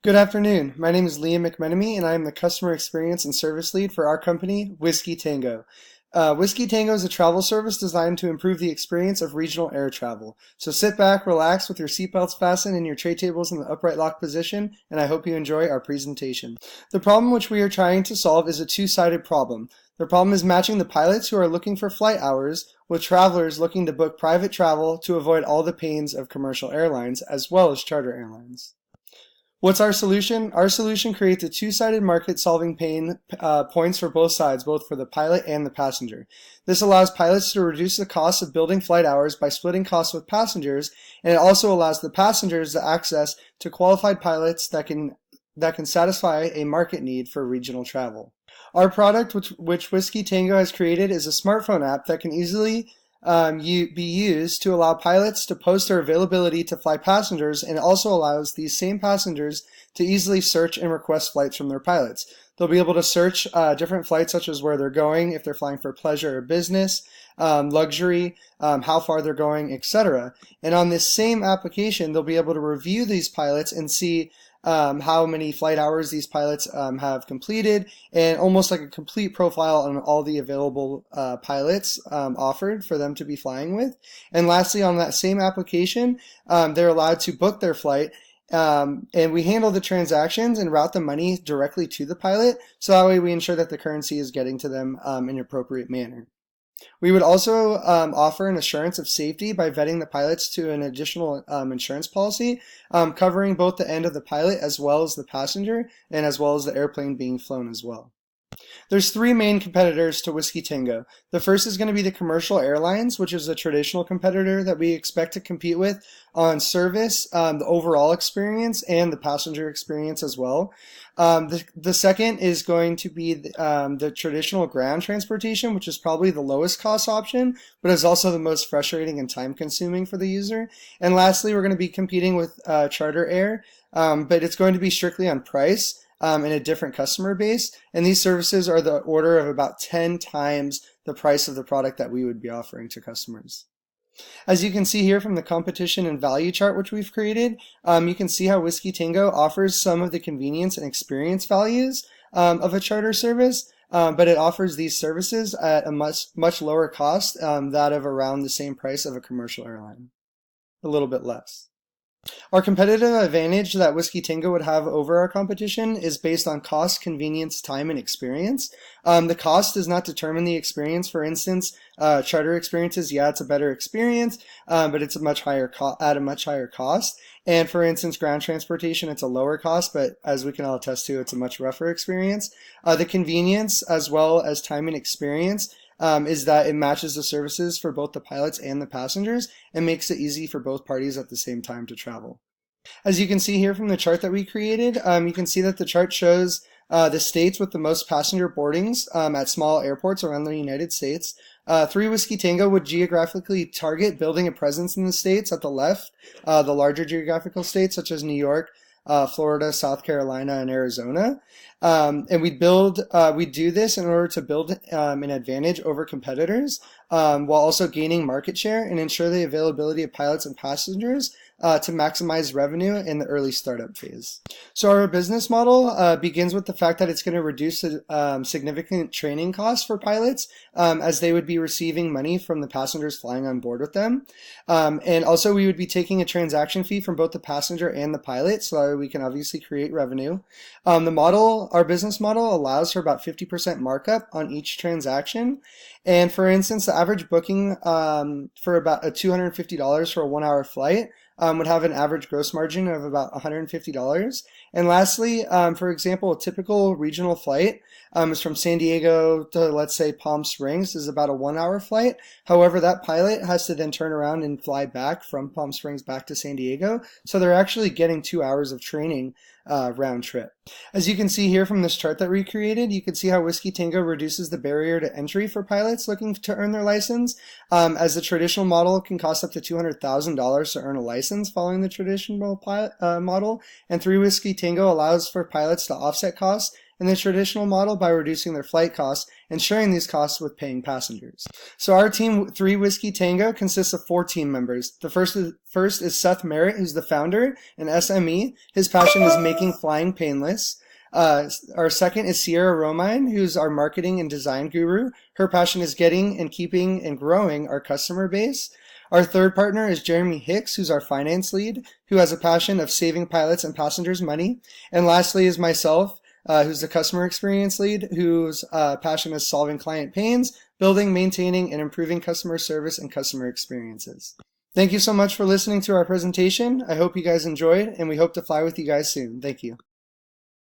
Good afternoon. My name is Liam McMenemy, and I am the Customer Experience and Service Lead for our company, Whiskey Tango. Whiskey Tango is a travel service designed to improve the experience of regional air travel. So sit back, relax with your seatbelts fastened and your tray tables in the upright lock position, and I hope you enjoy our presentation. The problem which we are trying to solve is a two-sided problem. The problem is matching the pilots who are looking for flight hours with travelers looking to book private travel to avoid all the pains of commercial airlines as well as charter airlines. What's our solution? Our solution creates a two-sided market solving pain points for both sides, both for the pilot and the passenger. This allows pilots to reduce the cost of building flight hours by splitting costs with passengers, and it also allows the passengers the access to qualified pilots that can satisfy a market need for regional travel. Our product, which Whiskey Tango has created, is a smartphone app that can easily be used to allow pilots to post their availability to fly passengers, and it also allows these same passengers to easily search and request flights from their pilots. They'll be able to search different flights such as where they're going, if they're flying for pleasure or business, luxury, how far they're going, etc. And on this same application, they'll be able to review these pilots and see how many flight hours these pilots have completed, and almost like a complete profile on all the available pilots offered for them to be flying with. And lastly, on that same application, they're allowed to book their flight, and we handle the transactions and route the money directly to the pilot, so that way we ensure that the currency is getting to them in an appropriate manner. We would also offer an assurance of safety by vetting the pilots to an additional insurance policy, covering both the end of the pilot as well as the passenger, and as well as the airplane being flown as well. There's three main competitors to Whiskey Tango. The first is going to be the commercial airlines, which is a traditional competitor that we expect to compete with on service, the overall experience, and the passenger experience as well. The second is going to be the traditional ground transportation, which is probably the lowest cost option, but is also the most frustrating and time consuming for the user. And lastly, we're going to be competing with charter air, but it's going to be strictly on price. In a different customer base, and these services are the order of about 10 times the price of the product that we would be offering to customers. As you can see here from the competition and value chart which we've created, you can see how Whiskey Tango offers some of the convenience and experience values of a charter service, but it offers these services at a much lower cost, that of around the same price of a commercial airline, a little bit less. Our competitive advantage that Whiskey Tango would have over our competition is based on cost, convenience, time, and experience. The cost does not determine the experience. For instance, charter experiences, yeah, it's a better experience, but it's a much higher at a much higher cost. And for instance, ground transportation, it's a lower cost, but as we can all attest to, it's a much rougher experience. The convenience as well as time and experience is that it matches the services for both the pilots and the passengers and makes it easy for both parties at the same time to travel. As you can see here from the chart that we created, you can see that the chart shows the states with the most passenger boardings at small airports around the United States. 3 Whiskey Tango would geographically target building a presence in the states at the left, the larger geographical states such as New York, Florida, South Carolina, and Arizona. And we do this in order to build an advantage over competitors, while also gaining market share and ensure the availability of pilots and passengers to maximize revenue in the early startup phase. So our business model begins with the fact that it's going to reduce significant training costs for pilots, as they would be receiving money from the passengers flying on board with them. And also we would be taking a transaction fee from both the passenger and the pilot, so we can obviously create revenue. Our business model allows for about 50% markup on each transaction. And for instance, the average booking for about $250 for a 1-hour flight would have an average gross margin of about $150. And lastly, for example, a typical regional flight is from San Diego to, let's say, Palm Springs is about a 1-hour flight. However, that pilot has to then turn around and fly back from Palm Springs back to San Diego. So they're actually getting 2 hours of training round trip. As you can see here from this chart that we created, you can see how Whiskey Tango reduces the barrier to entry for pilots looking to earn their license, as the traditional model can cost up to $200,000 to earn a license following the traditional model, and 3 Whiskey Tango allows for pilots to offset costs and the traditional model by reducing their flight costs and sharing these costs with paying passengers. So our team 3 Whiskey Tango consists of 4 team members. The first is Seth Merritt, who's the founder and SME. His passion is making flying painless. Our second is Sierra Romine, who's our marketing and design guru. Her passion is getting and keeping and growing our customer base. Our third partner is Jeremy Hicks, who's our finance lead, who has a passion of saving pilots and passengers money. And lastly is myself, who's the customer experience lead, whose passion is solving client pains, building, maintaining, and improving customer service and customer experiences. Thank you so much for listening to our presentation. I hope you guys enjoyed, and we hope to fly with you guys soon. Thank you.